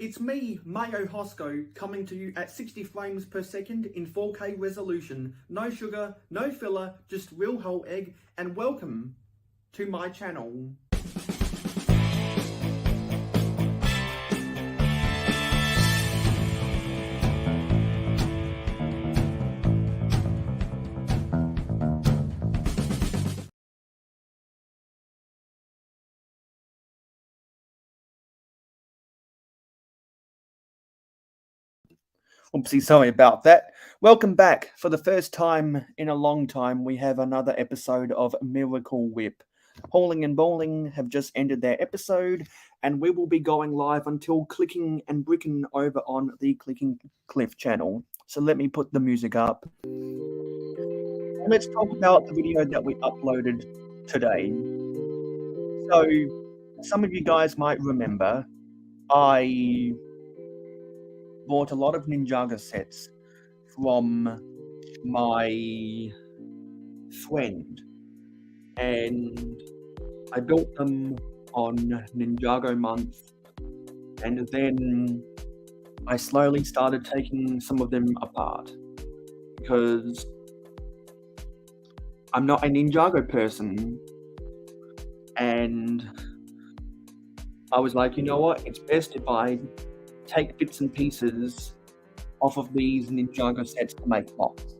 it's me, mayohosko, coming to you at 60 frames per second in 4K resolution. No sugar, no filler, just real whole egg, and welcome to my channel. Oopsie, sorry about that. Welcome back. For the first time in a long time, we have another episode of Miracle Whip. Hauling and Bowling have just ended their episode, and we will be going live until Clicking and Bricking over on the Clicking Cliff channel. So let me put the music up. And let's talk about the video that we uploaded today. So, some of you guys might remember, I bought a lot of Ninjago sets from my friend, and I built them on Ninjago month, and then I slowly started taking some of them apart because I'm not a Ninjago person, and I was like, you know what, it's best if I take bits and pieces off of these Ninjago sets to make mocks.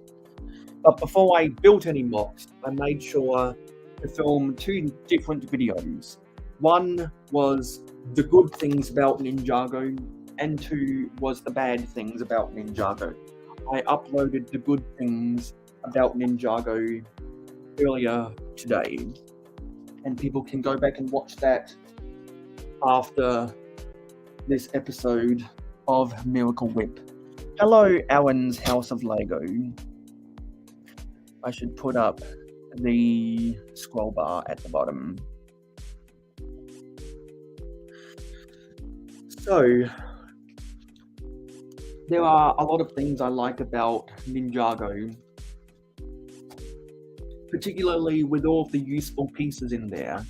But before I built any mocks, I made sure to film two different videos. One was the good things about Ninjago, and two was the bad things about Ninjago. I uploaded the good things about Ninjago earlier today, and people can go back and watch that after this episode of Miracle Whip. Hello, Alan's House of Lego. I should put up the scroll bar at the bottom. So, there are a lot of things I like about Ninjago, particularly with all of the useful pieces in there.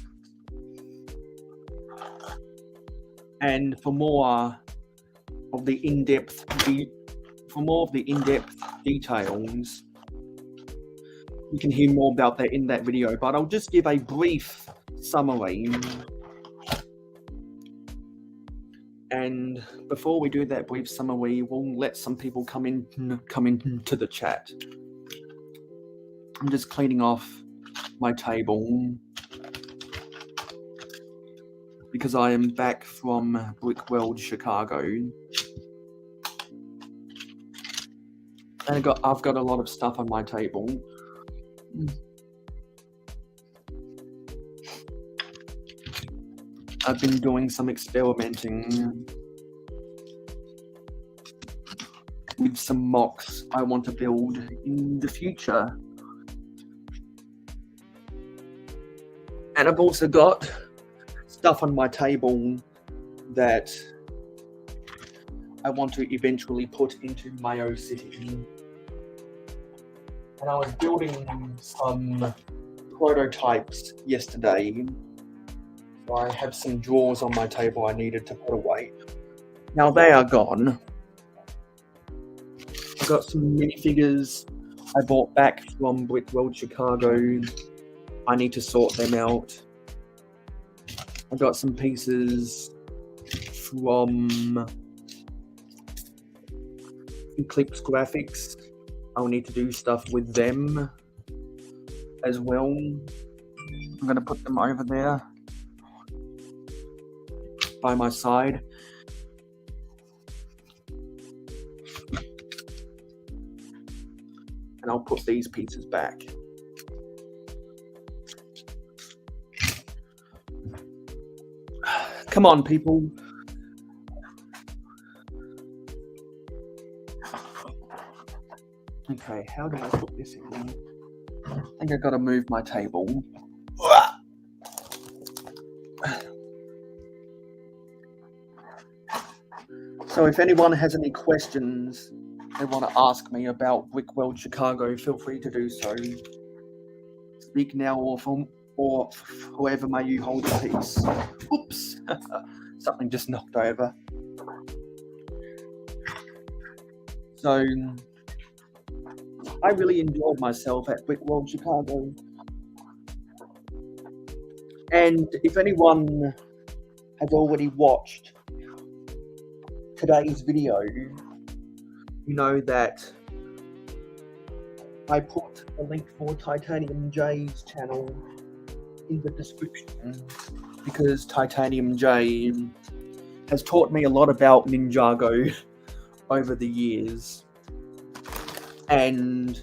And for more of the in-depth details, you can hear more about that in that video. But I'll just give a brief summary. And before we do that brief summary, we'll let some people come into the chat. I'm just cleaning off my table because I am back from Brick World Chicago, and I've got a lot of stuff on my table. I've been doing some experimenting with some mocks I want to build in the future, and I've also got stuff on my table that I want to eventually put into Mayo City. And I was building some prototypes yesterday, so I have some drawers on my table I needed to put away. Now they are gone. I've got some minifigures I bought back from Brick World Chicago. I need to sort them out. I got some pieces from Eclipse Graphics. I'll need to do stuff with them as well. I'm going to put them over there by my side. And I'll put these pieces back. Come on, people. Okay, how do I put this in? I think I've got to move my table. So if anyone has any questions they want to ask me about Brick World Chicago, feel free to do so. Speak now or forever may you hold your peace. Oops, something just knocked over. So I really enjoyed myself at Brick World Chicago. And if anyone has already watched today's video, you know that I put a link for Titanium J's channel in the description, because Titanium J has taught me a lot about Ninjago over the years. And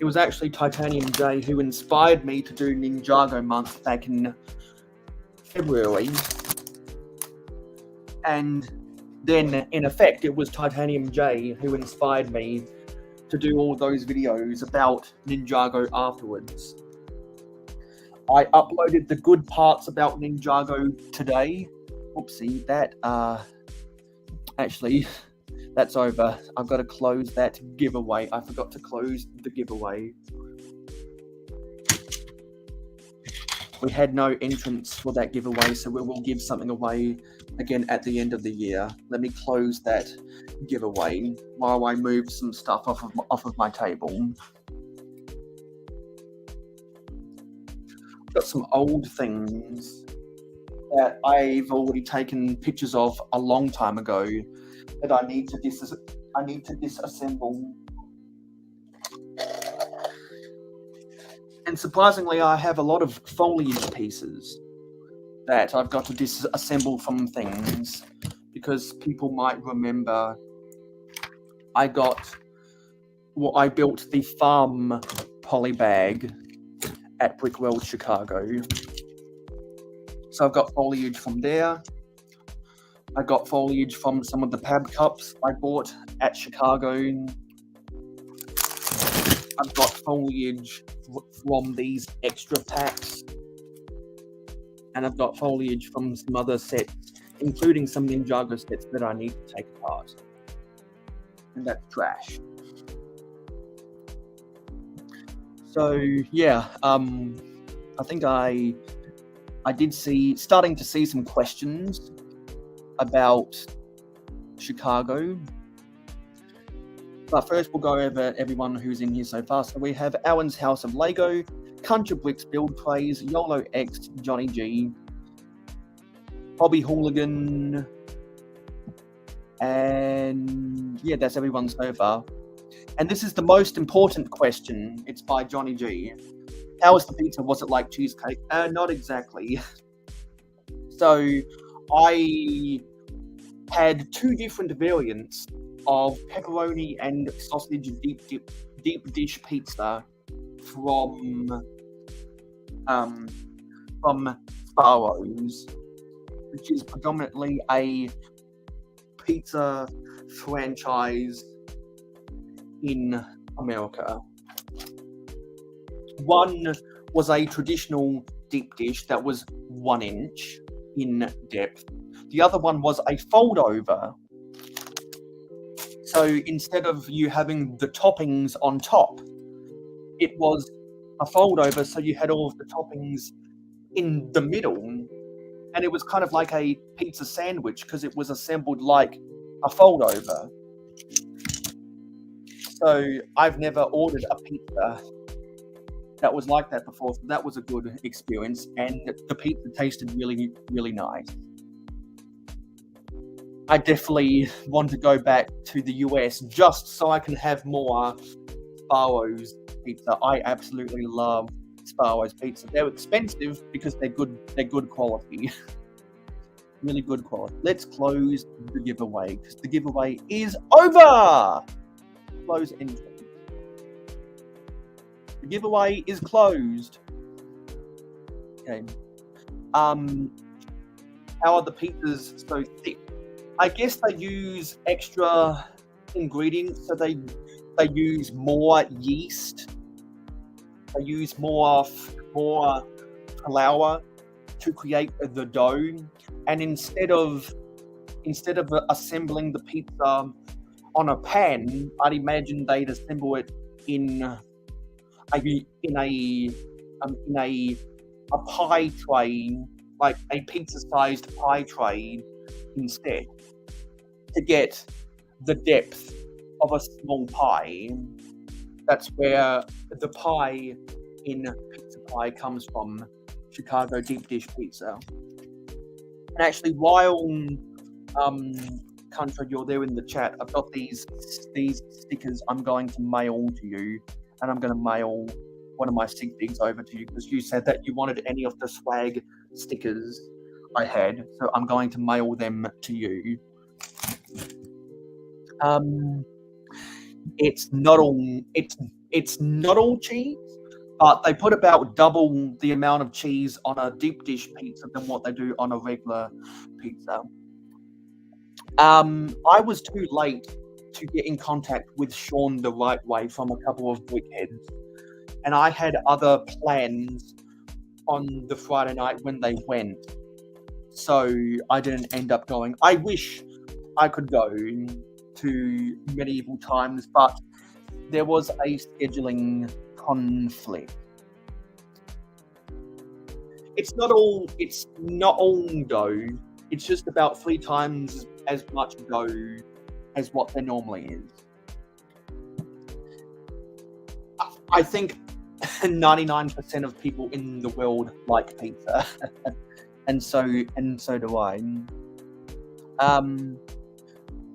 it was actually Titanium J who inspired me to do Ninjago month back in February. And then, in effect, it was Titanium J who inspired me to do all those videos about Ninjago afterwards. I uploaded the good parts about Ninjago today. Oopsie, actually, that's over. I've got to close that giveaway. I forgot to close the giveaway. We had no entrance for that giveaway, so we will give something away again at the end of the year. Let me close that giveaway while I move some stuff off of my table. Got some old things that I've already taken pictures of a long time ago that I need to disassemble. And surprisingly, I have a lot of foliage pieces that I've got to disassemble from things, because people might remember I built the farm polybag at Brick World Chicago. So I've got foliage from there. I got foliage from some of the pab cups I bought at Chicago. I've got foliage from these extra packs. And I've got foliage from some other sets, including some Ninjago sets that I need to take apart. And that's trash. So yeah, I think I did starting to see some questions about Chicago. But first we'll go over everyone who's in here so far. So we have Alan's House of Lego, Contra Bricks Build Praise, YOLO X, Johnny G, Bobby Hooligan, and yeah, that's everyone so far. And this is the most important question. It's by Johnny G. How was the pizza? Was it like cheesecake? Not exactly. So I had two different variants of pepperoni and sausage deep dish pizza from Sparrow's, which is predominantly a pizza franchise in America. One was a traditional deep dish that was 1 inch in depth. The other one was a fold over. So instead of you having the toppings on top, it was a fold over, so you had all of the toppings in the middle. And it was kind of like a pizza sandwich because it was assembled like a fold over. So I've never ordered a pizza that was like that before, so that was a good experience, and the pizza tasted really, really nice. I definitely want to go back to the US just so I can have more Sparrow's pizza. I absolutely love Sparrow's pizza. They're expensive because they're good quality. Really good quality. Let's close the giveaway because the giveaway is over. Close entry. The giveaway is closed. Okay. How are the pizzas so thick? I guess they use extra ingredients, so they use more yeast. They use more flour to create the dough, and instead of assembling the pizza on a pan, I'd imagine they'd assemble it in a pie tray, like a pizza-sized pie tray instead, to get the depth of a small pie. That's where the pie in pizza pie comes from, Chicago deep dish pizza. And actually, while Contra, you're there in the chat, I've got these stickers I'm going to mail to you, and I'm going to mail one of my sig figs over to you because you said that you wanted any of the swag stickers I had, so I'm going to mail them to you. It's not all cheese, but they put about double the amount of cheese on a deep dish pizza than what they do on a regular pizza. I was too late to get in contact with Sean the right way from a couple of brickheads, and I had other plans on the Friday night when they went, so I didn't end up going. I wish I could go to Medieval Times, but there was a scheduling conflict. It's not all dough. It's just about 3 times as much dough as what there normally is. I think 99% of people in the world like pizza, and so do I.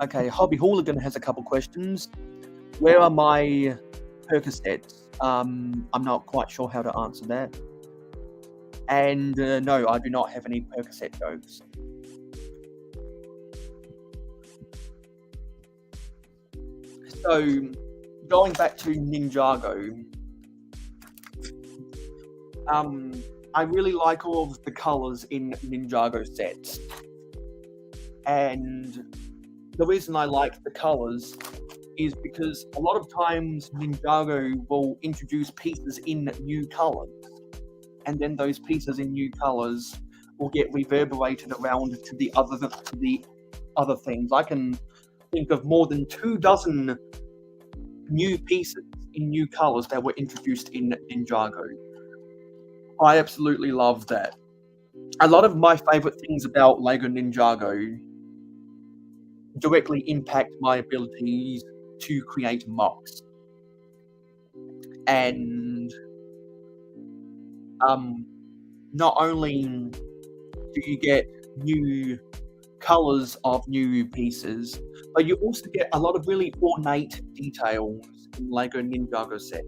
Okay, Hobby Hooligan has a couple questions. Where are my Percocets? I'm not quite sure how to answer that. And no, I do not have any Percocet jokes. So, going back to Ninjago, I really like all of the colors in Ninjago sets. And the reason I like the colors is because a lot of times Ninjago will introduce pieces in new colors, and then those pieces in new colors will get reverberated around to the other things. I can think of more than 24 new pieces in new colors that were introduced in Ninjago. I absolutely love that. A lot of my favorite things about LEGO Ninjago directly impact my abilities to create mocks. And not only do you get new colors of new pieces, but you also get a lot of really ornate details in LEGO Ninjago sets.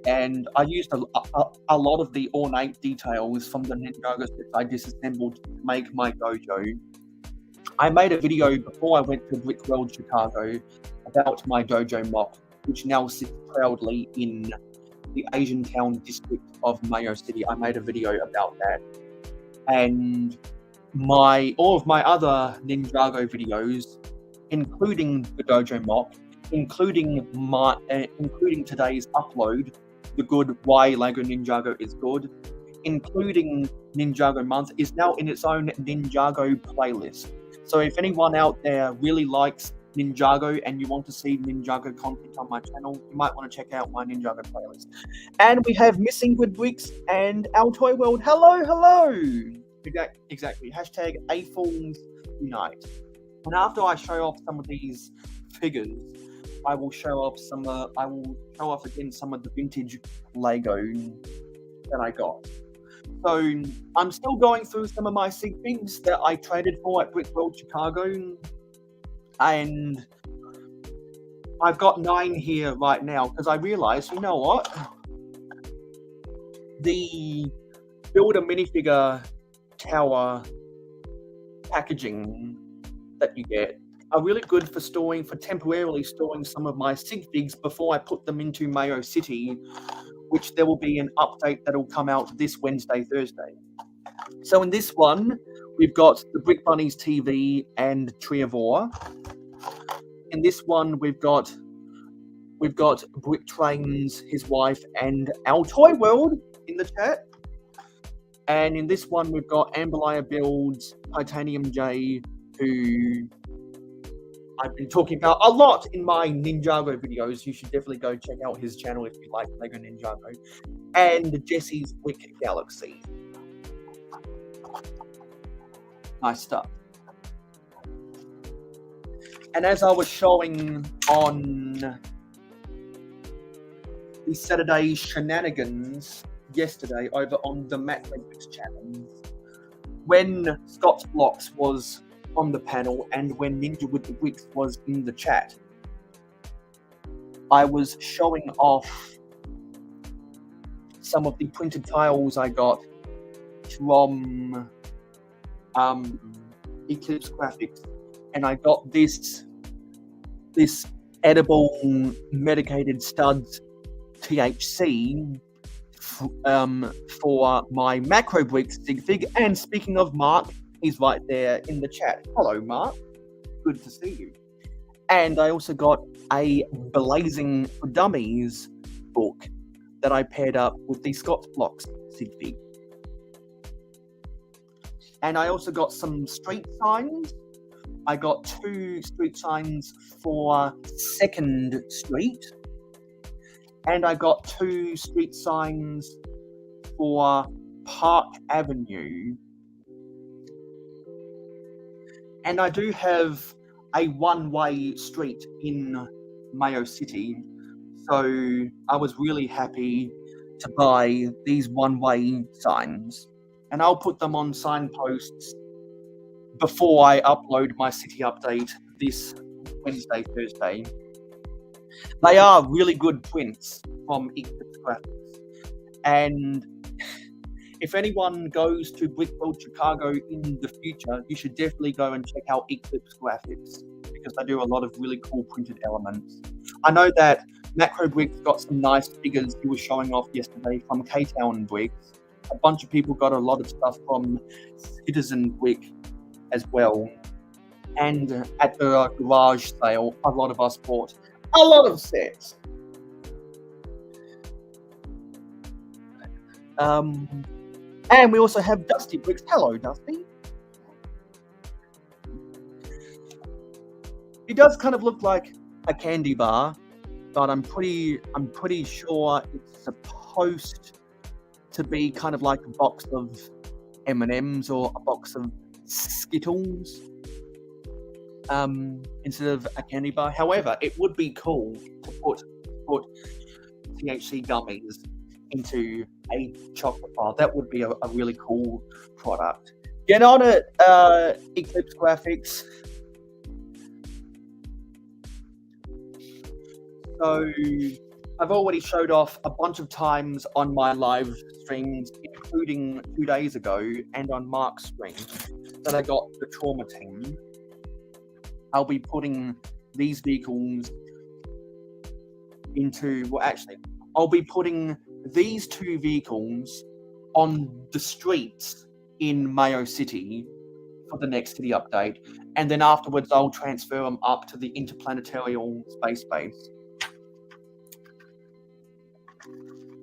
And I used a lot of the ornate details from the Ninjago sets I disassembled to make my dojo. I made a video before I went to Brick World Chicago about my dojo mock, which now sits proudly in the Asian Town district of Mayo City. I made a video about that. And all of my other Ninjago videos, including the dojo mock, including today's upload, the good why LEGO Ninjago is good, including Ninjago month, is now in its own Ninjago playlist. So if anyone out there really likes Ninjago and you want to see Ninjago content on my channel, you might want to check out my Ninjago playlist. And we have Missing Good Bricks and Our Toy World. Hello! Exactly. Hashtag AFOLs Unite. And after I show off some of these figures, I will show off again some of the vintage Lego that I got. So I'm still going through some of my sig figs that I traded for at Brick World Chicago, and I've got 9 here right now because I realized, you know what? The Build a Minifigure Tower packaging that you get are really good for temporarily storing some of my sig figs before I put them into Mayo City, which there will be an update that will come out this Wednesday, Thursday. So in this one, we've got the Brick Bunnies TV and Triavor. In this one, we've got Brick Trains, his wife, and Our Toy World in the chat. And in this one, we've got Amberlaya Builds, Titanium J, who I've been talking about a lot in my Ninjago videos. You should definitely go check out his channel if you like LEGO Ninjago. And Jesse's Brick Galaxy. Nice stuff. And as I was showing on the Saturday Shenanigans yesterday over on the Macro Bricks channel, when Scott's Blocks was on the panel and when Ninja with the Bricks was in the chat, I was showing off some of the printed tiles I got from Eclipse Graphics, and I got this edible medicated studs THC for my Macro Bricks sig fig. And speaking of Mark, he's right there in the chat. Hello, Mark. Good to see you. And I also got a Blazing for Dummies book that I paired up with the Scott's Blocks sig fig. And I also got some street signs. I got 2 street signs for 2nd Street. And I got 2 street signs for Park Avenue. And I do have a one-way street in Mayo City. So I was really happy to buy these one-way signs. And I'll put them on signposts before I upload my city update this Wednesday, Thursday. They are really good prints from Eclipse Graphics. And if anyone goes to Brickworld Chicago in the future, you should definitely go and check out Eclipse Graphics because they do a lot of really cool printed elements. I know that Macro Bricks got some nice figures he was showing off yesterday from K-Town Bricks. A bunch of people got a lot of stuff from Citizen Brick as well. And at the garage sale, a lot of us bought a lot of sets. And we also have Dusty Bricks. Hello, Dusty. It does kind of look like a candy bar, but I'm pretty sure it's supposed to be kind of like a box of M&Ms or a box of Skittles instead of a candy bar. However, it would be cool to put THC gummies into a chocolate bar. That would be a really cool product. Get on it, Eclipse Graphics. So I've already showed off a bunch of times on my live streams, including 2 days ago and on Mark's stream, that I got the Trauma Team. I'll be putting these vehicles into, well, actually, I'll be putting these 2 vehicles on the streets in Mayo City for the next city update, and then afterwards I'll transfer them up to the interplanetary space base.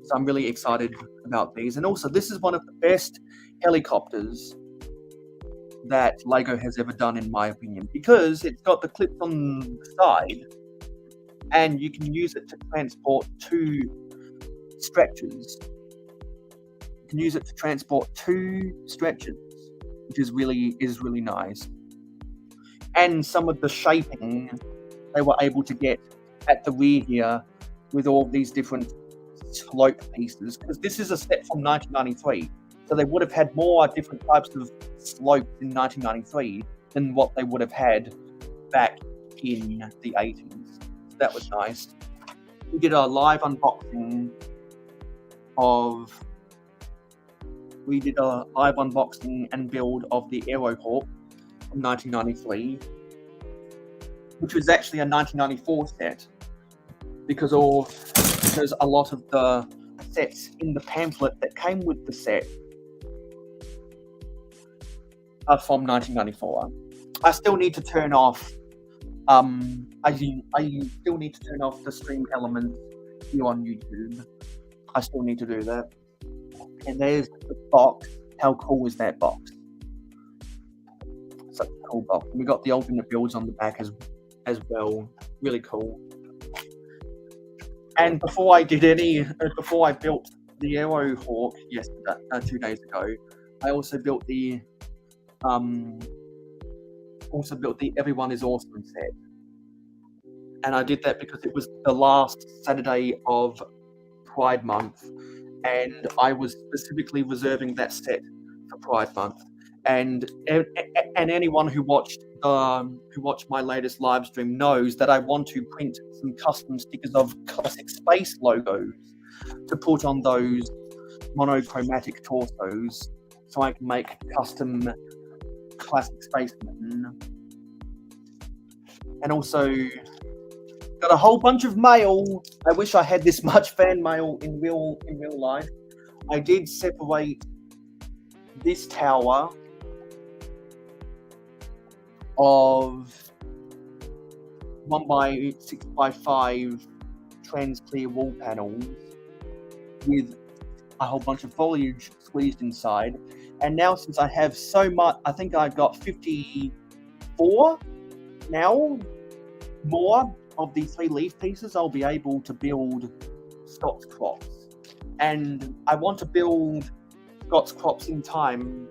So I'm really excited about these. And also, this is one of the best helicopters that LEGO has ever done, in my opinion, because it's got the clips on the side, and you can use it to transport 2 stretchers. You can use it to transport 2 stretchers, which is really nice. And some of the shaping they were able to get at the rear here with all these different slope pieces, because this is a set from 1993, so they would have had more different types of slopes in 1993 than what they would have had back in the 80s. So that was nice. We did a live unboxing and build of the Aerohawk from 1993, which was actually a 1994 set, because a lot of the sets in the pamphlet that came with the set are from 1994. I still need to turn off I still need to turn off the stream elements here on YouTube. I still need to do that. And there's the box. How cool is that box? Such a cool box. And we got the alternate builds on the back as well. Really cool. And before I built the Aerohawk yesterday, 2 days ago, I also built the Everyone is Awesome set. and I did that because it was the last Saturday of Pride Month, and I was specifically reserving that set for Pride Month. And anyone who watched my latest live stream knows that I want to print some custom stickers of classic space logos to put on those monochromatic torsos, so I can make custom classic spacemen. And also got a whole bunch of mail. I wish I had this much fan mail in real life. I did separate this tower of 1x6x5 trans clear wall panels with a whole bunch of foliage squeezed inside. And now, since I have so much, I think I got 54 now more of the 3 leaf pieces, I'll be able to build Scott's crops. And I want to build Scott's crops in time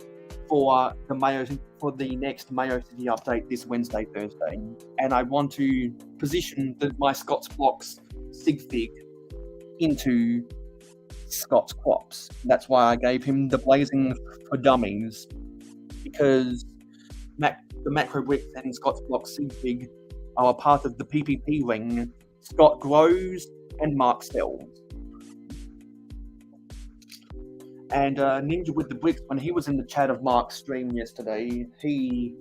for the next Mayo City update this Wednesday, Thursday. And I want to position my Scott's blocks sig fig into Scott's crops. That's why I gave him the blazing for dummies, because the macro bricks and Scott's blocks sig fig are a part of the PPP ring Scott grows and Mark sells. And Ninja with the bricks, when he was in the chat of Mark's stream yesterday, he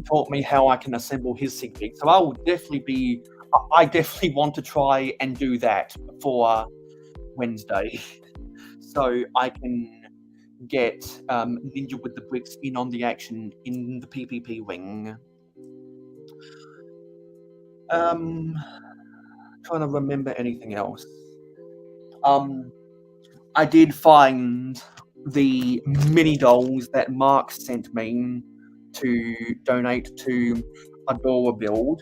taught me how I can assemble his sig fig. So I definitely want to try and do that before Wednesday, so I can get Ninja with the bricks in on the action in the PPP ring. Trying to remember anything else. I did find the mini dolls that Mark sent me to donate to Adora Build.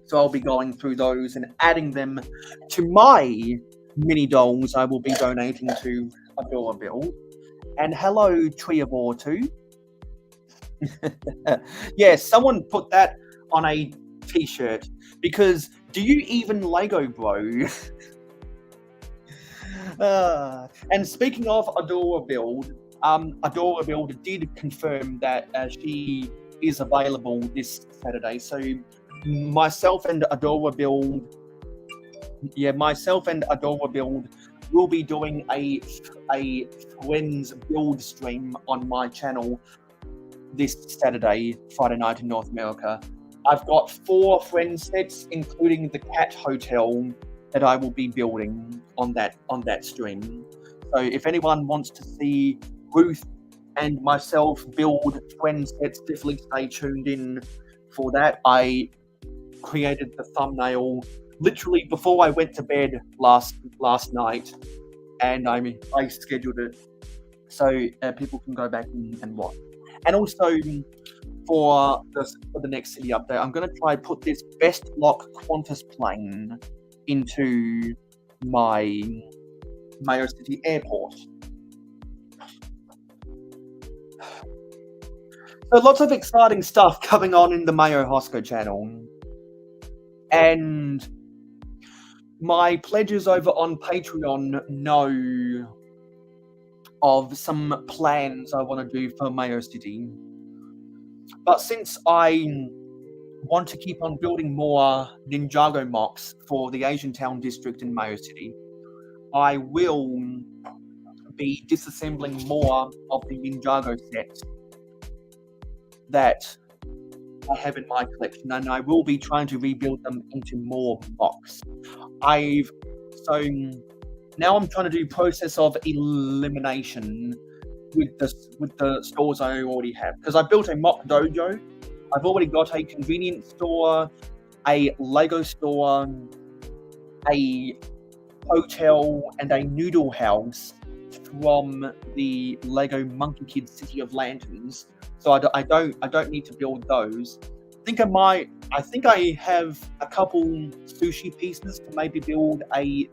So I'll be going through those and adding them to my mini dolls I will be donating to Adora Build. And hello, Tree of Ore 2. Yes, someone put that on a t-shirt, because do you even Lego, bro? And speaking of Adora Build, Adora Build did confirm that she is available this Saturday. So myself and Adora Build will be doing a Friends build stream on my channel this Saturday, Friday night in North America. I've got 4 Friends sets, including the Cat Hotel, that I will be building on that stream. So if anyone wants to see Ruth and myself build Friends sets, definitely stay tuned in for that. I created the thumbnail literally before I went to bed last night, and I scheduled it so people can go back and watch. And also for the next city update, I'm going to try put this Best Lock Qantas plane into my Mayo City airport. So lots of exciting stuff coming on in the mayohosko channel. And my pledges over on Patreon know of some plans I want to do for Mayo City. But since I want to keep on building more Ninjago mocks for the Asian Town district in Mayo City, I will be disassembling more of the Ninjago sets that I have in my collection, and I will be trying to rebuild them into more mocks. So now I'm trying to do process of elimination with the stores I already have, because I built a mock dojo. I've already got a convenience store, a Lego store, a hotel, and a noodle house from the Lego Monkey Kid City of Lanterns. So I don't need to build those. I think I have a couple sushi pieces to maybe build a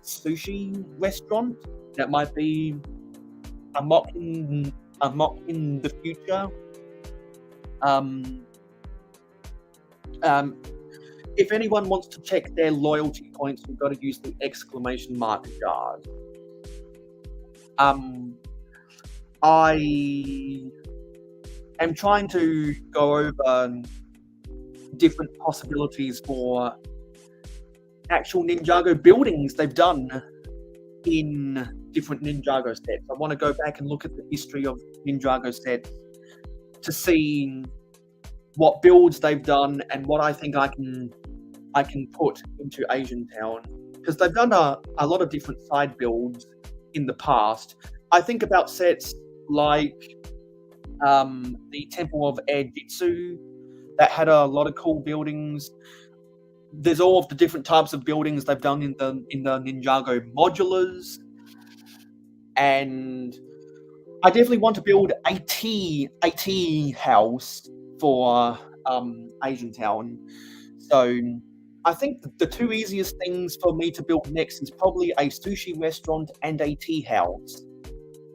sushi restaurant that might be a mock in the future. Um, um, if anyone wants to check their loyalty points, you've got to use the exclamation mark guard. I am trying to go over different possibilities for actual Ninjago buildings they've done in different Ninjago sets. I want to go back and look at the history of Ninjago sets to see what builds they've done and what I think I can put into Asian Town, because they've done a lot of different side builds in the past. I think about sets like the Temple of Air Jitsu that had a lot of cool buildings. There's all of the different types of buildings they've done in the Ninjago modulars, and I definitely want to build a tea house for Asian Town. So I think the two easiest things for me to build next is probably a sushi restaurant and a tea house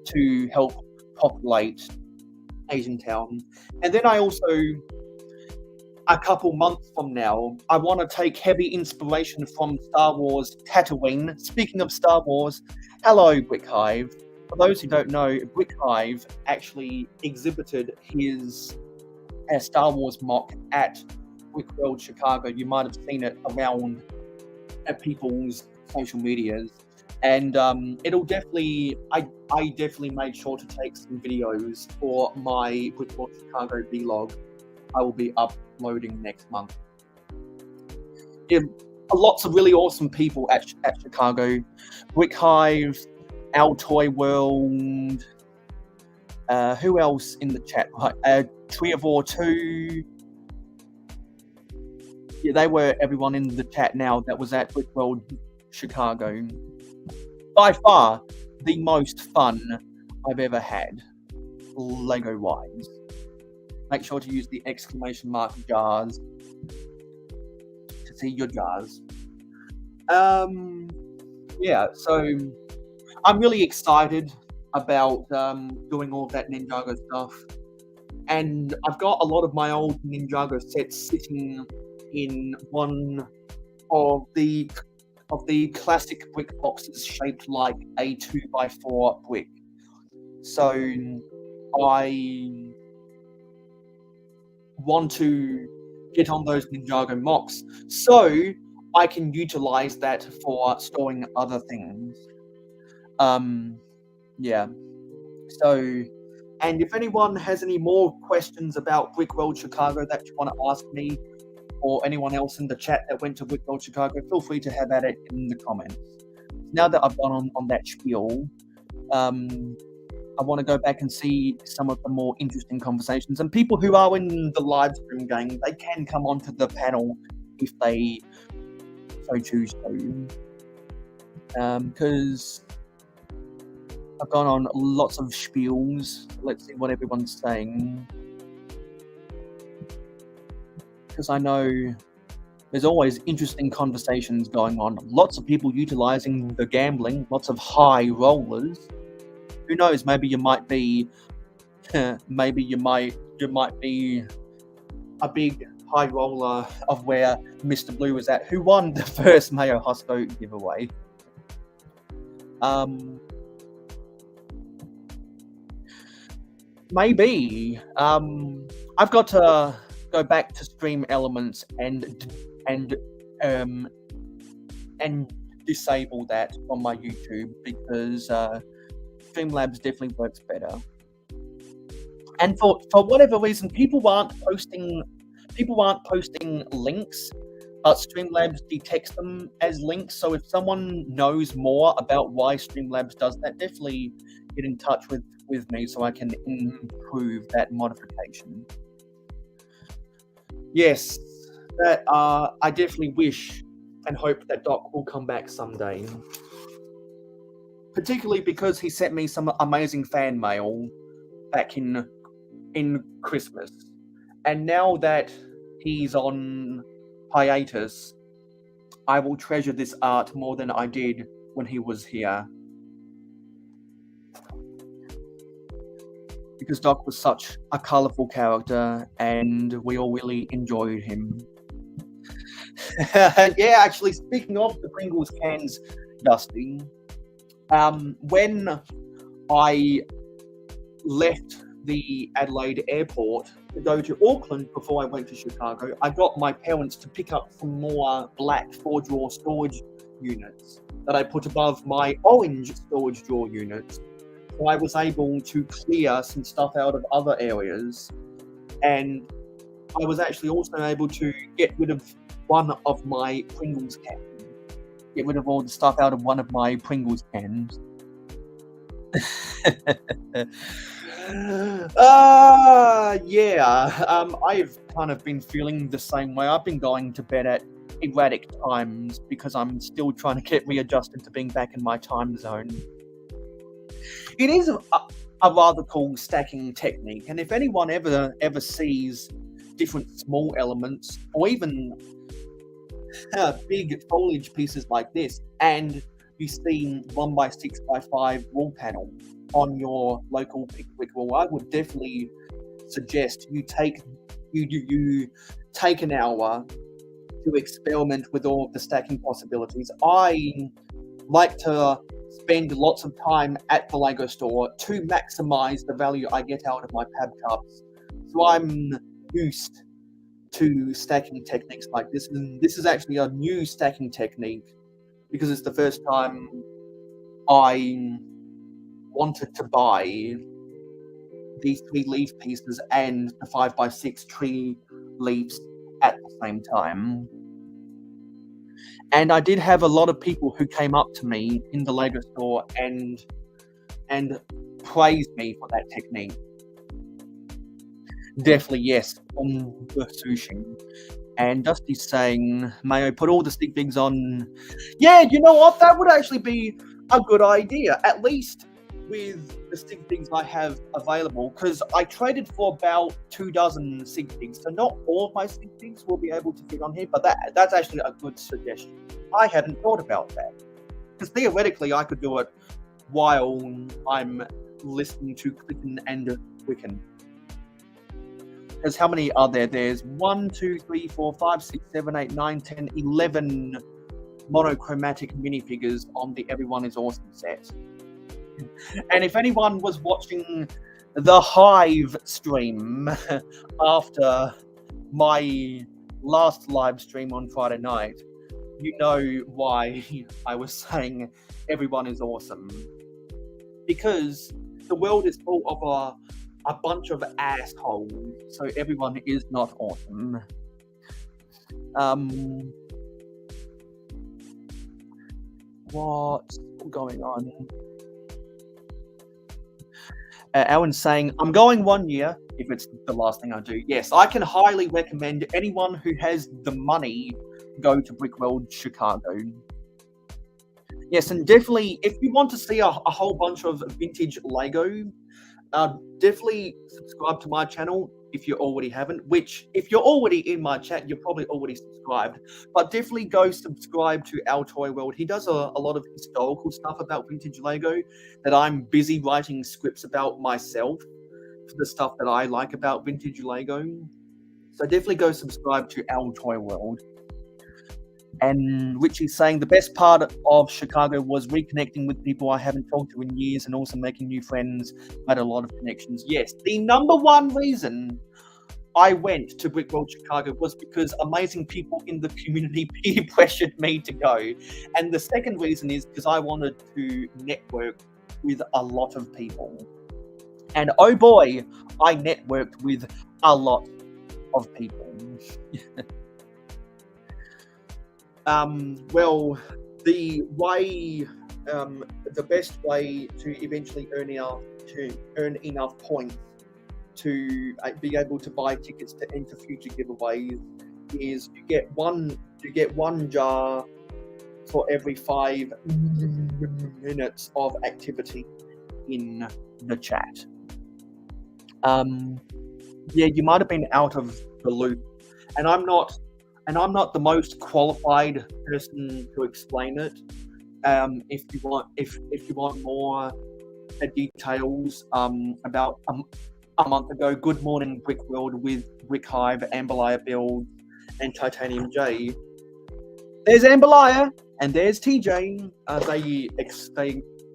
to help populate Asian Town. And then I also, a couple months from now, I want to take heavy inspiration from Star Wars Tatooine. Speaking of Star Wars, hello, Brick Hive. For those who don't know, Brick Hive actually exhibited his Star Wars mock at Brick World Chicago. You might have seen it around at people's social medias. And it'll definitely, I definitely made sure to take some videos for my Brick World Chicago vlog I will be uploading next month. Yeah, lots of really awesome people at Chicago. Brick Hive, Our Toy World, who else in the chat? Treevor 2. Yeah, they were everyone in the chat now that was at Brick World Chicago. By far, the most fun I've ever had, Lego-wise. Make sure to use the exclamation mark jars to see your jars. Yeah, so I'm really excited about doing all of that Ninjago stuff. And I've got a lot of my old Ninjago sets sitting in one of the classic brick boxes shaped like a 2x4 brick. So I want to get on those Ninjago mocks so I can utilize that for storing other things. Yeah. So, and if anyone has any more questions about Brick World Chicago that you want to ask me, or anyone else in the chat that went to Brick World Chicago, feel free to have at it in the comments. Now that I've gone on that spiel, I want to go back and see some of the more interesting conversations. And people who are in the live stream gang, they can come onto the panel if they so choose to. Because I've gone on lots of spiels. Let's see what everyone's saying. Because I know there's always interesting conversations going on. Lots of people utilizing the gambling, lots of high rollers. Who knows? Maybe you might be, maybe you might be a big high roller of where Mr. Blue was at, who won the first mayohosko giveaway. Maybe. I've got to go back to Stream Elements and disable that on my YouTube, because Streamlabs definitely works better. And for whatever reason, people aren't posting links, but Streamlabs detects them as links. So if someone knows more about why Streamlabs does that, definitely get in touch with me so I can improve that modification. Yes, that I definitely wish and hope that Doc will come back someday. Particularly because he sent me some amazing fan mail back in Christmas. And now that he's on hiatus, I will treasure this art more than I did when he was here. because Doc was such a colourful character and we all really enjoyed him. Yeah, actually, speaking of the Pringles cans, Dusty, when I left the Adelaide airport to go to Auckland before I went to Chicago, I got my parents to pick up some more black 4-drawer storage units that I put above my orange storage drawer units. So I was able to clear some stuff out of other areas, and I was actually also able to get rid of one of my Pringles cans. Get rid of all the stuff out of one of my Pringles cans. I've kind of been feeling the same way. I've been going to bed at erratic times because I'm still trying to get readjusted to being back in my time zone. It is a rather cool stacking technique, and if anyone ever sees different small elements or even big foliage pieces like this, and you see 1x6x5 wall panel on your local brick wall, I would definitely suggest you take an hour to experiment with all of the stacking possibilities. I like to spend lots of time at the Lego store to maximize the value I get out of my pab cups. So I'm used to stacking techniques like this, and this is actually a new stacking technique because it's the first time I wanted to buy these 3 leaf pieces and the 5x6 tree leaves at the same time. And I did have a lot of people who came up to me in the Lego store and praised me for that technique. Definitely, yes, on the sushi. And Dusty's saying, Mayo, put all the stick figs on. Yeah, you know what? That would actually be a good idea, at least with the stick figs I have available, because I traded for about 2 dozen stick figs, so not all of my stick figs will be able to fit on here, but that's actually a good suggestion. I hadn't thought about that, because theoretically I could do it while I'm listening to Clicken and Quicken. Because how many are there? There's 1, 2, 3, 4, 5, 6, 7, 8, 9, 10, 11 monochromatic minifigures on the Everyone is Awesome set. And if anyone was watching the Hive stream after my last live stream on Friday night, you know why I was saying everyone is awesome. Because the world is full of a bunch of assholes, so everyone is not awesome. What's going on? Alan's saying, I'm going 1 year, if it's the last thing I do. Yes, I can highly recommend anyone who has the money go to Brickworld Chicago. Yes, and definitely, if you want to see a whole bunch of vintage Lego, definitely subscribe to my channel if you already haven't, which if you're already in my chat, you're probably already subscribed, but definitely go subscribe to Our Toy World. He does a lot of historical stuff about vintage Lego that I'm busy writing scripts about myself for the stuff that I like about vintage Lego. So definitely go subscribe to Our Toy World. And Richie's saying the best part of Chicago was reconnecting with people I haven't talked to in years and also making new friends. I had a lot of connections. Yes, the number one reason I went to Brickworld Chicago was because amazing people in the community peer pressured me to go. And the second reason is because I wanted to network with a lot of people. And oh boy, I networked with a lot of people. Well, the best way to eventually earn enough points to be able to buy tickets to enter future giveaways is you get one jar for every 5 minutes of activity in the chat. Yeah, you might have been out of the loop, and I'm not the most qualified person to explain it. If you want more their details about a month ago. Good Morning Brick World with Brick Hive, Amberlier Build, and Titanium J. There's Amberlier and there's TJ. They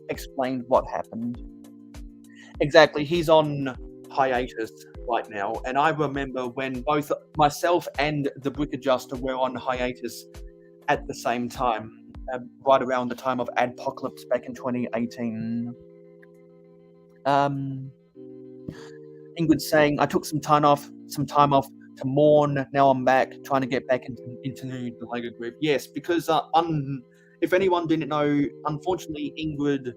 explained what happened. Exactly, he's on hiatus right now, and I remember when both myself and the Brick Adjuster were on hiatus at the same time, right around the time of Adpocalypse back in 2018. Ingrid saying, I took some time off to mourn. Now I'm back, trying to get back into the Lego group. Yes, because if anyone didn't know, unfortunately Ingrid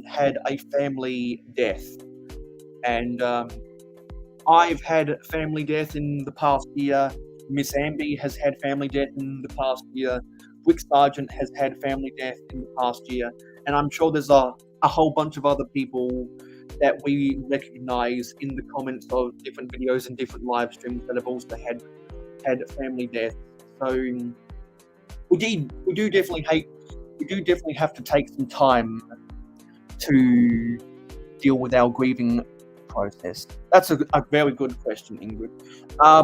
had a family death, and I've had family death in the past year. Miss Amby has had family death in the past year. Rick Sargent has had family death in the past year, and I'm sure there's a whole bunch of other people that we recognize in the comments of different videos and different live streams that have also had family death. So we do definitely have to take some time to deal with our grieving process. That's a very good question, Ingrid.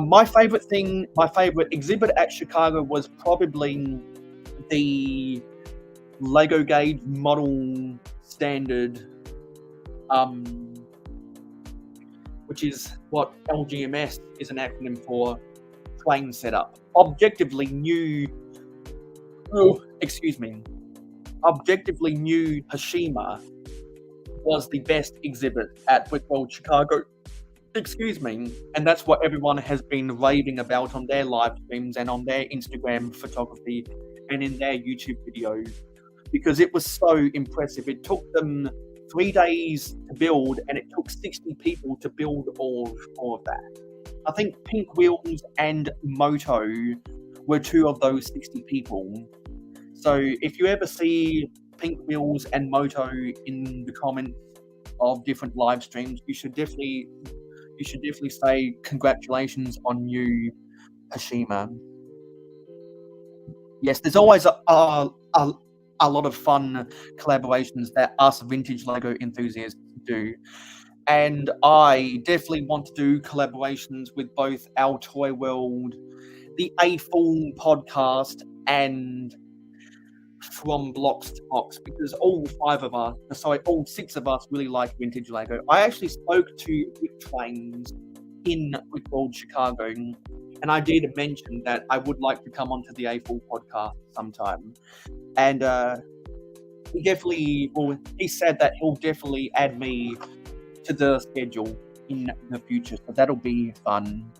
My favorite exhibit at Chicago was probably the Lego Gauge model standard, which is what LGMS is an acronym for, plane setup. Objectively new Hashima was the best exhibit at Brickworld Chicago. And that's what everyone has been raving about on their live streams and on their Instagram photography and in their YouTube videos, because it was so impressive. It took them 3 days to build, and it took 60 people to build all of that. I think Pink Wheels and Moto were 2 of those 60 people. So if you ever see Pink Wheels and Moto in the comments of different live streams, you should definitely say congratulations on you, Hashima. Yes, there's always a lot of fun collaborations that us vintage Lego enthusiasts do. And I definitely want to do collaborations with both Our Toy World, the A Full podcast, and From Blocks to Box, because all 6 of us really like vintage Lego. I actually spoke to Rick Trains in Brickworld Chicago, and I did mention that I would like to come onto the A Full podcast sometime. And he said that he'll definitely add me to the schedule in the future, so that'll be fun.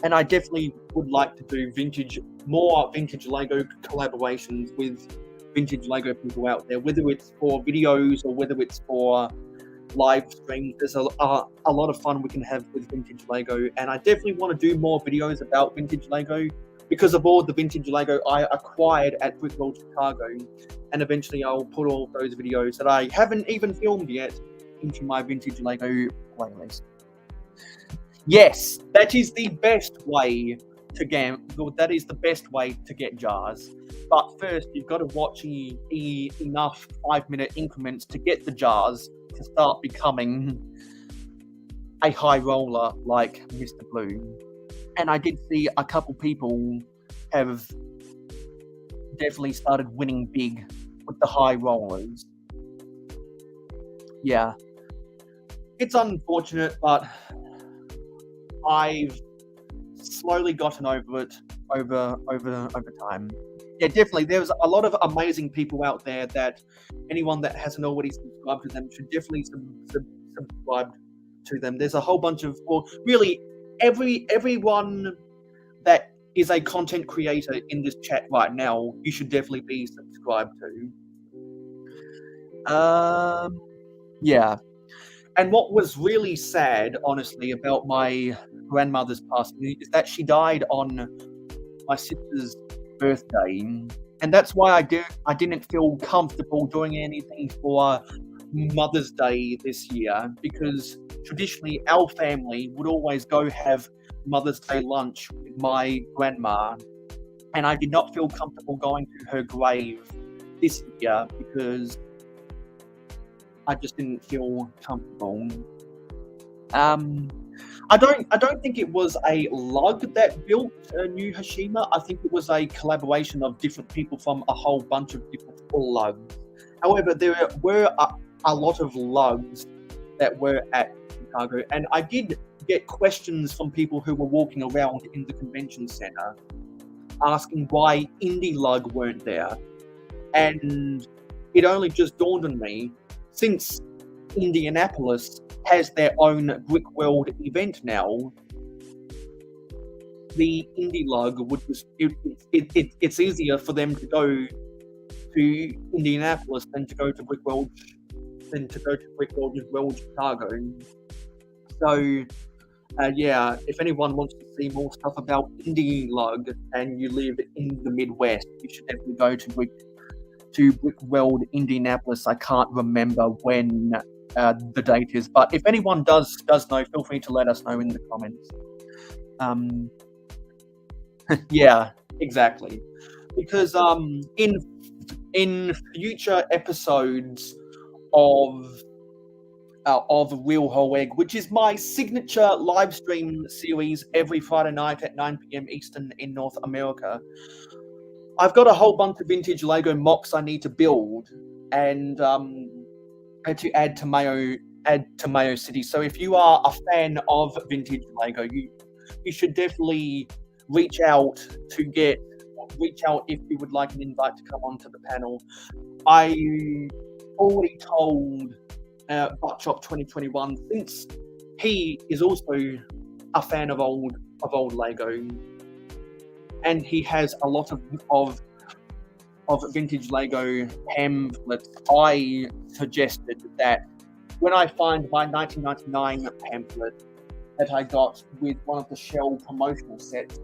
And I definitely would like to do more vintage Lego collaborations with vintage Lego people out there, whether it's for videos or whether it's for live streams. There's a lot of fun we can have with vintage Lego, and I definitely want to do more videos about vintage Lego because of all the vintage Lego I acquired at Brickworld Chicago, and eventually I'll put all of those videos that I haven't even filmed yet into my vintage Lego playlist. Yes, that is the best way to get jars. But first, you've got to watch enough 5-minute increments to get the jars to start becoming a high roller like Mr. Blue. And I did see a couple people have definitely started winning big with the high rollers. Yeah. It's unfortunate, but I've slowly gotten over it over time. Yeah, definitely. There's a lot of amazing people out there that anyone that hasn't already subscribed to them should definitely subscribe to them. There's a whole bunch of, really everyone that is a content creator in this chat right now, you should definitely be subscribed to. Yeah. And what was really sad, honestly, about my grandmother's passing is that she died on my sister's birthday, and that's why I didn't feel comfortable doing anything for Mother's Day this year, because traditionally our family would always go have Mother's Day lunch with my grandma, and I did not feel comfortable going to her grave this year because I just didn't feel comfortable. I don't think it was a lug that built New Hashima. I think it was a collaboration of different people from a whole bunch of different lugs. However, there were a lot of lugs that were at Chicago, and I did get questions from people who were walking around in the convention center asking why Indie Lug weren't there. And it only just dawned on me, since Indianapolis has their own Brick World event now, the Indie Lug would just it's easier for them to go to Indianapolis than to go to Brick World as well, Chicago. So yeah, if anyone wants to see more stuff about Indie Lug and you live in the Midwest, you should definitely go to Brick World Indianapolis. I can't remember when the date is, but if anyone does know, feel free to let us know in the comments. Yeah, exactly. Because in future episodes of Real Whole Egg, which is my signature live stream series every Friday night at 9 p.m. Eastern in North America, I've got a whole bunch of vintage Lego mocks I need to build and to add to Mayo City. So if you are a fan of vintage Lego, you should definitely reach out if you would like an invite to come onto the panel. I already told Buttshop 2021, since he is also a fan of old Lego, and he has a lot of vintage Lego pamphlets. I suggested that when I find my 1999 pamphlet that I got with one of the Shell promotional sets,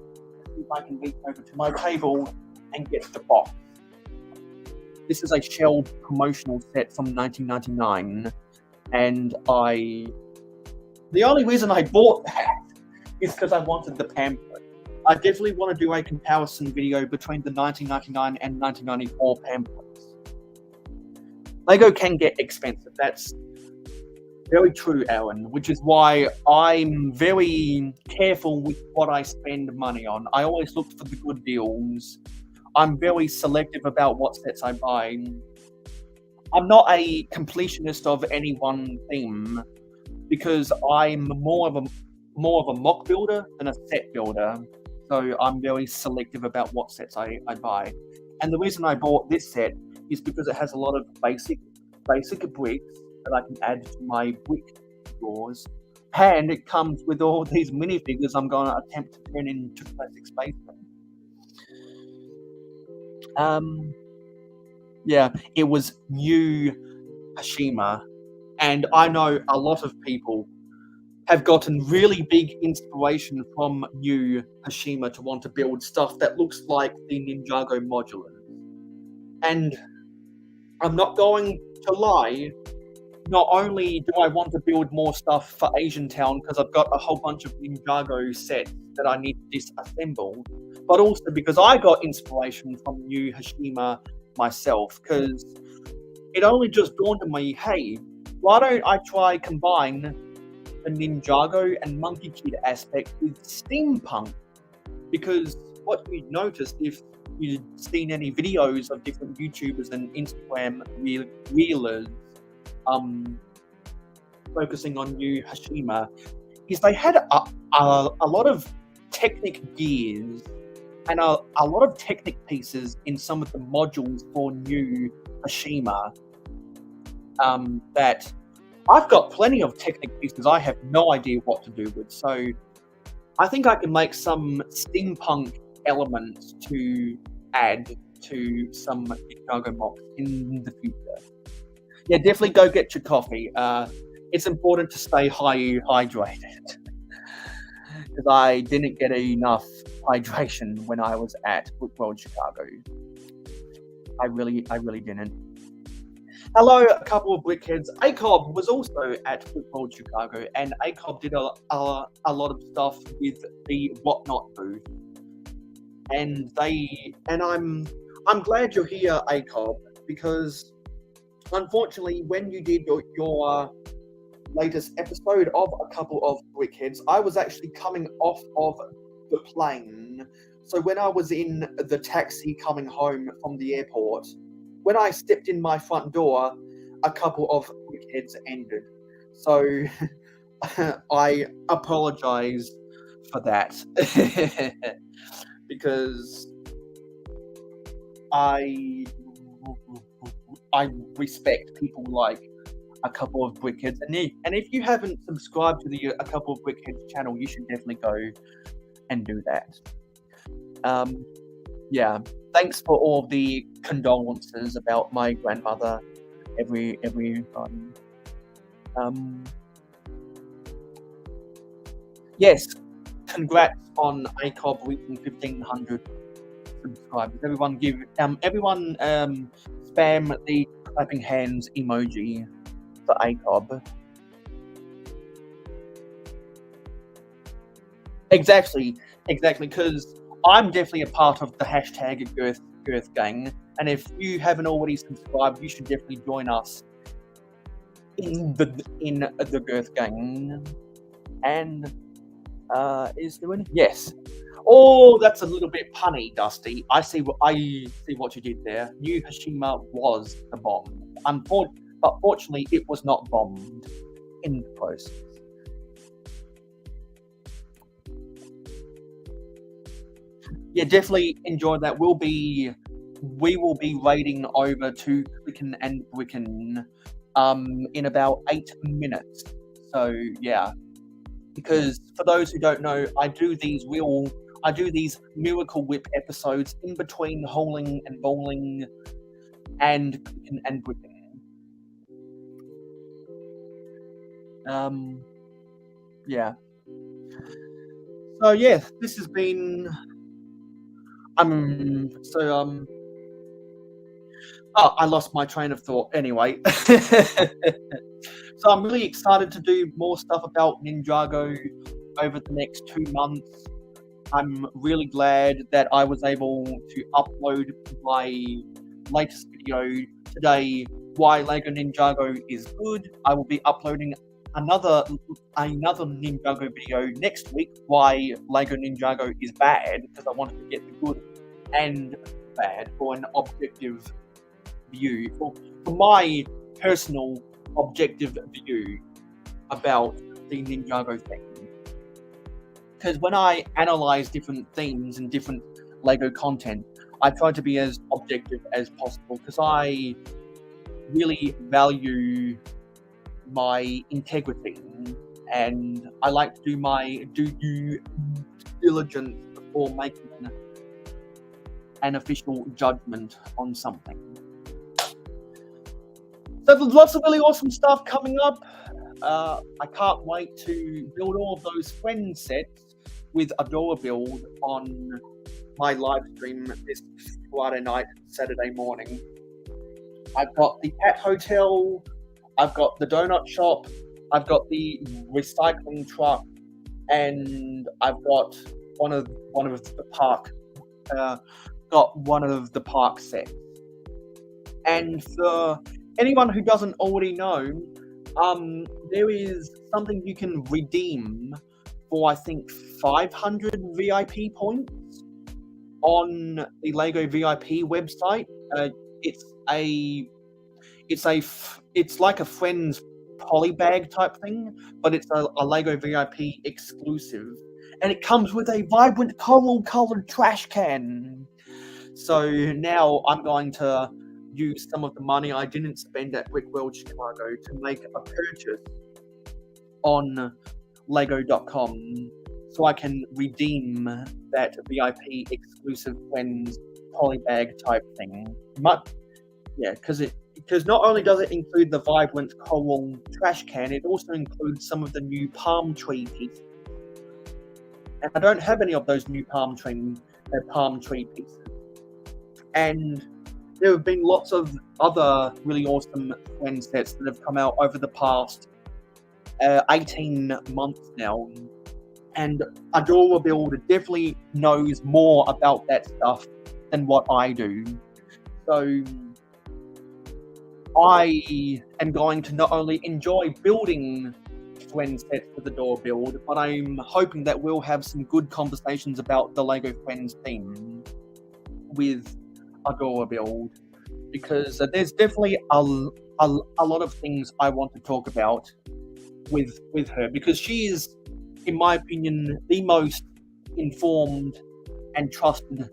if I can reach over to my table and get the box. This is a Shell promotional set from 1999, and the only reason I bought that is because I wanted the pamphlet. I definitely want to do a comparison video between the 1999 and 1994 pamphlets. Lego can get expensive. That's very true, Aaron, which is why I'm very careful with what I spend money on. I always look for the good deals. I'm very selective about what sets I buy. I'm not a completionist of any one theme because I'm more of a mock builder than a set builder. So I'm very selective about what sets I buy. And the reason I bought this set is because it has a lot of basic bricks that I can add to my brick drawers. And it comes with all these minifigures I'm going to attempt to turn into classic spacemen. Yeah, it was New Hashima. And I know a lot of people have gotten really big inspiration from New Hashima to want to build stuff that looks like the Ninjago modulars. And I'm not going to lie, not only do I want to build more stuff for Asian Town because I've got a whole bunch of Ninjago sets that I need to disassemble, but also because I got inspiration from New Hashima myself, because it only just dawned on me, hey, why don't I try combine the Ninjago and Monkey Kid aspect with steampunk? Because what you'd noticed if you'd seen any videos of different YouTubers and Instagram reelers focusing on New Hashima, is they had a lot of Technic gears and a lot of Technic pieces in some of the modules for New Hashima that I've got plenty of Technic pieces I have no idea what to do with. So I think I can make some steampunk elements to add to some Ninjago mocks in the future. Yeah, definitely go get your coffee. It's important to stay hydrated because I didn't get enough hydration when I was at Brick World Chicago. I really didn't. Hello, a couple of brickheads. ACOB was also at Brick World Chicago, and ACOB did a lot of stuff with the Whatnot booth. And I'm glad you're here, ACOB, because unfortunately, when you did your latest episode of A Couple of Brickheads, I was actually coming off of the plane. So when I was in the taxi coming home from the airport, when I stepped in my front door, A Couple of Brickheads ended. So I apologize for that. Because I I respect people like A Couple of Brickheads, and if you haven't subscribed to the A Couple of Brickheads channel, you should definitely go and do that. Yeah, thanks for all the condolences about my grandmother, everyone. Yes, congrats on ACOB reaching 1,500 subscribers. Everyone spam the clapping hands emoji for ACOB. Exactly, because I'm definitely a part of the hashtag Girth Gang, and if you haven't already subscribed, you should definitely join us in the Girth Gang. And is there any? Yes. Oh, that's a little bit punny, Dusty. I see what you did there. New Hashima was the bomb. But fortunately, it was not bombed in the process. Yeah, definitely enjoyed that. We will be raiding over to Clicken and Bricken in about 8 minutes. So yeah. Because for those who don't know, I do these Miracle Whip episodes in between hauling and bowling and Clicken and Bricken. Yeah. So yeah, this has been I lost my train of thought anyway. So I'm really excited to do more stuff about Ninjago over the next 2 months. I'm really glad that I was able to upload my latest video today, why LEGO Ninjago is good. I will be uploading another Ninjago video next week, why LEGO Ninjago is bad, because I wanted to get the good and bad for an objective view, for my personal objective view about the Ninjago thing. Because when I analyze different themes and different LEGO content, I try to be as objective as possible, because I really value my integrity, and I like to do my due diligence before making an official judgment on something. So there's lots of really awesome stuff coming up. I can't wait to build all of those friend sets with Adora build on my live stream this Friday night, Saturday morning. I've got the Cat Hotel, I've got the donut shop, I've got the recycling truck, and I've got one of the park sets. And for anyone who doesn't already know, there is something you can redeem for, I think, 500 VIP points on the LEGO VIP website. It's like a friend's polybag type thing, but it's a LEGO VIP exclusive, and it comes with a vibrant coral-colored trash can. So now I'm going to use some of the money I didn't spend at Brickworld Chicago to make a purchase on Lego.com, so I can redeem that VIP exclusive friends polybag type thing. Because not only does it include the vibrant coral trash can, it also includes some of the new palm tree pieces. And I don't have any of those new palm tree pieces. And there have been lots of other really awesome friend sets that have come out over the past 18 months now. And Adora Build definitely knows more about that stuff than what I do. So I am going to not only enjoy building Friends sets for the door build, but I'm hoping that we'll have some good conversations about the LEGO Friends theme with Adora build, because there's definitely a lot of things I want to talk about with her, because she is, in my opinion, the most informed and trusted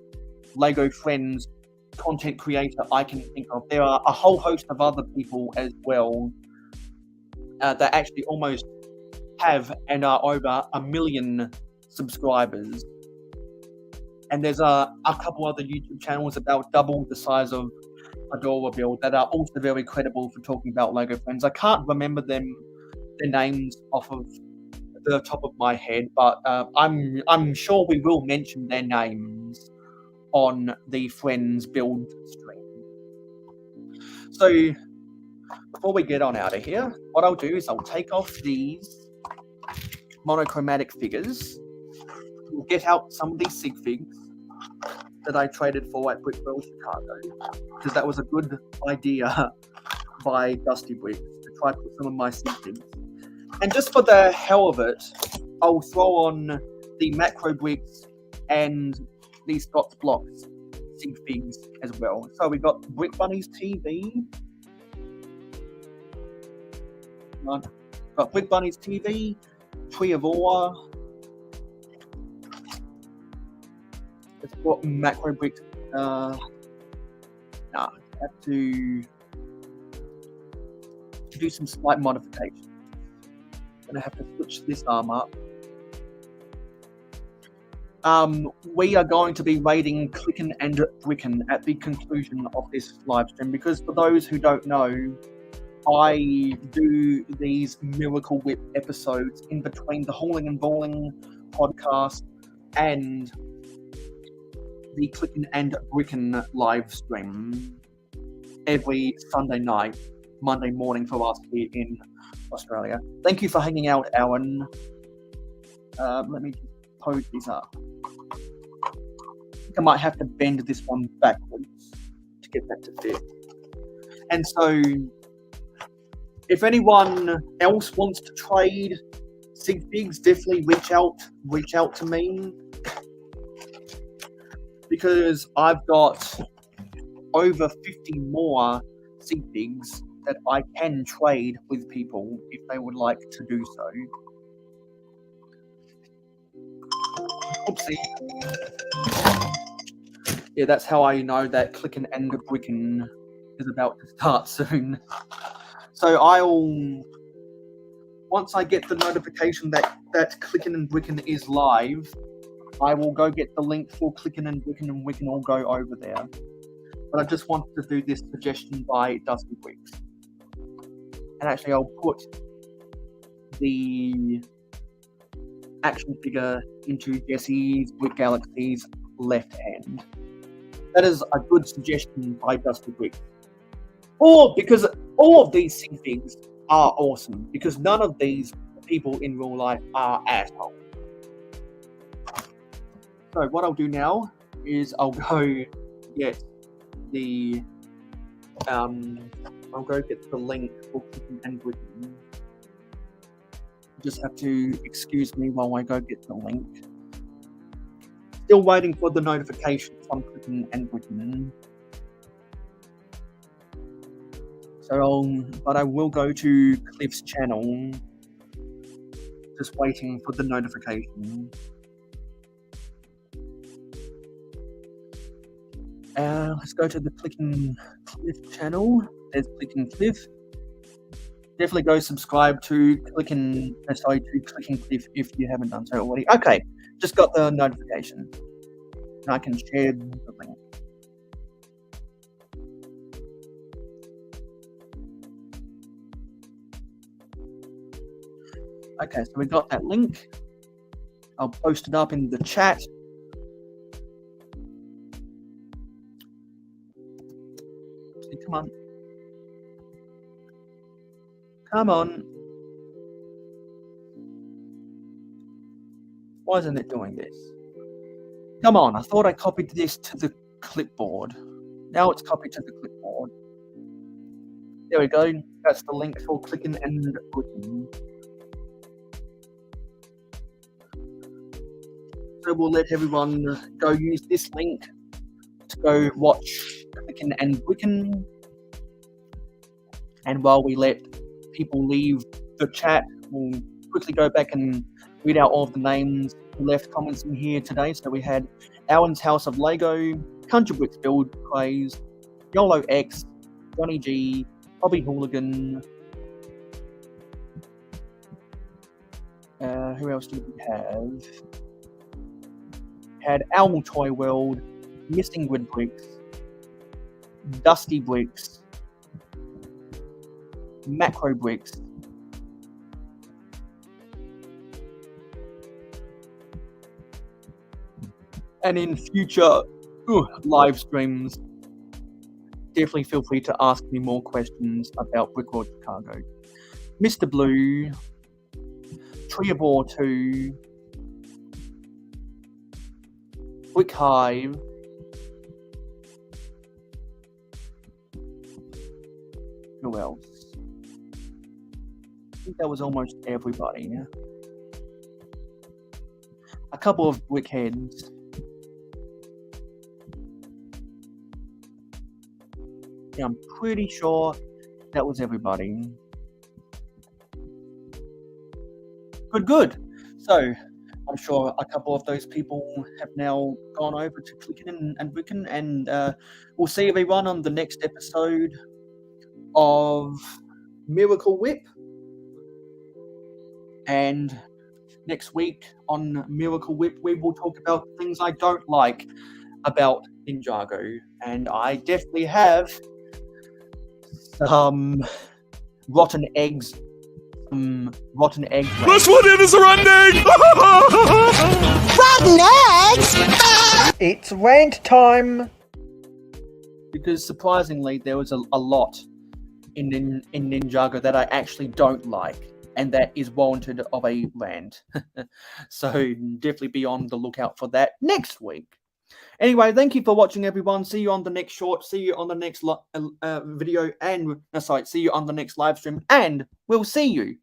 LEGO Friends content creator I can think of. There are a whole host of other people as well that actually almost have and are over 1 million subscribers. And there's a couple other YouTube channels about double the size of Adora build that are also very credible for talking about LEGO Friends. I can't remember their names off of the top of my head, but I'm sure we will mention their names on the Friends build stream. So before we get on out of here, what I'll do is I'll take off these monochromatic figures. We'll get out some of these sig figs that I traded for at Brickwell Chicago, because that was a good idea by Dusty Bricks to try to put some of my sig figs. And just for the hell of it, I'll throw on the Macro Bricks and the Scott's Blocks sig figs as well. So we've got Brick Bunny's TV. Got Brick Bunny's TV, Tree of Awe. Let's put Macro Bricks. I have to do some slight modifications. I'm gonna have to switch this arm up. We are going to be raiding Clicken and Bricken at the conclusion of this live stream, because for those who don't know, I do these Miracle Whip episodes in between the Hauling and Bowling podcast and the Clicken and Bricken live stream every Sunday night, Monday morning for us here in Australia. Thank you for hanging out, Alan. Let me just pose these up. I think I might have to bend this one backwards to get that to fit. And so, if anyone else wants to trade sig figs, definitely reach out to me, because I've got over 50 more sig figs that I can trade with people if they would like to do so. Oopsie. Yeah, that's how I know that Clicken and Bricken is about to start soon. So once I get the notification that Clicken and Bricken is live, I will go get the link for Clicken and Bricken, and we can all go over there. But I just wanted to do this suggestion by Dusty Bricks. And actually, I'll put the action figure into Jesse's Brick Galaxy's left hand. That is a good suggestion by Dusty Bricks. Or because all of these sig figs are awesome, because none of these people in real life are assholes. So what I'll do now is I'll go get the link for Clicken and Bricken. Just have to excuse me while I go get the link. Still waiting for the notification from Clicken and Bricken. But I will go to Cliff's channel. Just waiting for the notification. Let's go to the Clicken Cliff channel. There's Clicken Cliff. Definitely go subscribe to Clicken Cliff if you haven't done so already. Okay, just got the notification. And I can share the link. Okay, so we got that link. I'll post it up in the chat. Come on. Come on. Why isn't it doing this? Come on, I thought I copied this to the clipboard. Now it's copied to the clipboard. There we go. That's the link for clicking and booking. So we'll let everyone go use this link to go watch Clickin' and Wiccan. And while we let people leave the chat, we'll quickly go back and read out all of the names who left comments in here today. So we had Alan's House of Lego, Country Bricks Build Craze, YOLO X, Johnny G, Bobby Hooligan. Who else did we have? Had Owl Toy World, Missing Grid Bricks, Dusty Bricks, Macro Bricks, and in future live streams, definitely feel free to ask me more questions about Brickworld Chicago. Mr. Blue, Treeabor 2, Brick Hive, who else? I think that was almost everybody. Yeah? A couple of Brickheads. Yeah, I'm pretty sure that was everybody. Good. So, I'm sure a couple of those people have now gone over to Clickin' and Wiccan, and we'll see everyone on the next episode of Miracle Whip. And next week on Miracle Whip, we will talk about things I don't like about Ninjago. And I definitely have some rotten eggs. Rotten egg. This one is running! Rotten eggs! It's rant time! Because surprisingly, there was a lot in Ninjago that I actually don't like, and that is warranted of a rant. So definitely be on the lookout for that next week. Anyway, thank you for watching, everyone. See you on the next short. See you on the next video, and see you on the next live stream, and we'll see you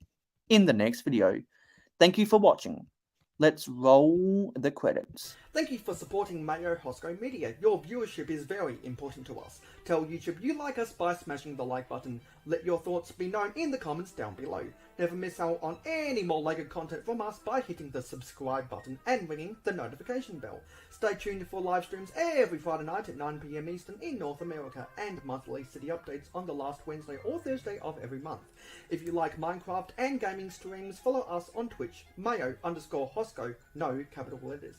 in the next video. Thank you for watching. Let's roll the credits. Thank you for supporting mayohosko Media. Your viewership is very important to us. Tell YouTube you like us by smashing the like button. Let your thoughts be known in the comments down below. Never miss out on any more LEGO content from us by hitting the subscribe button and ringing the notification bell. Stay tuned for live streams every Friday night at 9 PM Eastern in North America, and monthly city updates on the last Wednesday or Thursday of every month. If you like Minecraft and gaming streams, follow us on Twitch, mayo_hosko, no capital letters.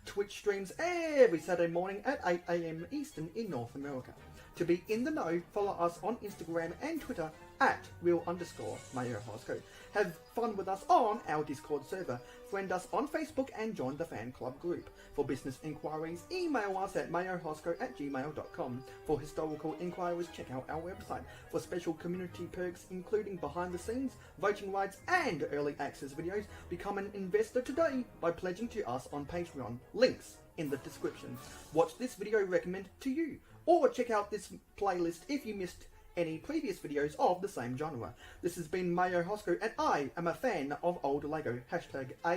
Twitch streams every Saturday morning at 8 AM Eastern in North America. To be in the know, follow us on Instagram and Twitter at real_mayohosko. Have fun with us on our Discord server. Friend us on Facebook and join the fan club group. For business inquiries, email us at mayohosko@gmail.com. For historical inquiries, check out our website. For special community perks, including behind the scenes, voting rights, and early access videos, become an investor today by pledging to us on Patreon. Links in the description. Watch this video recommended to you, or check out this playlist if you missed any previous videos of the same genre. This has been mayohosko, and I am a fan of old LEGO. #A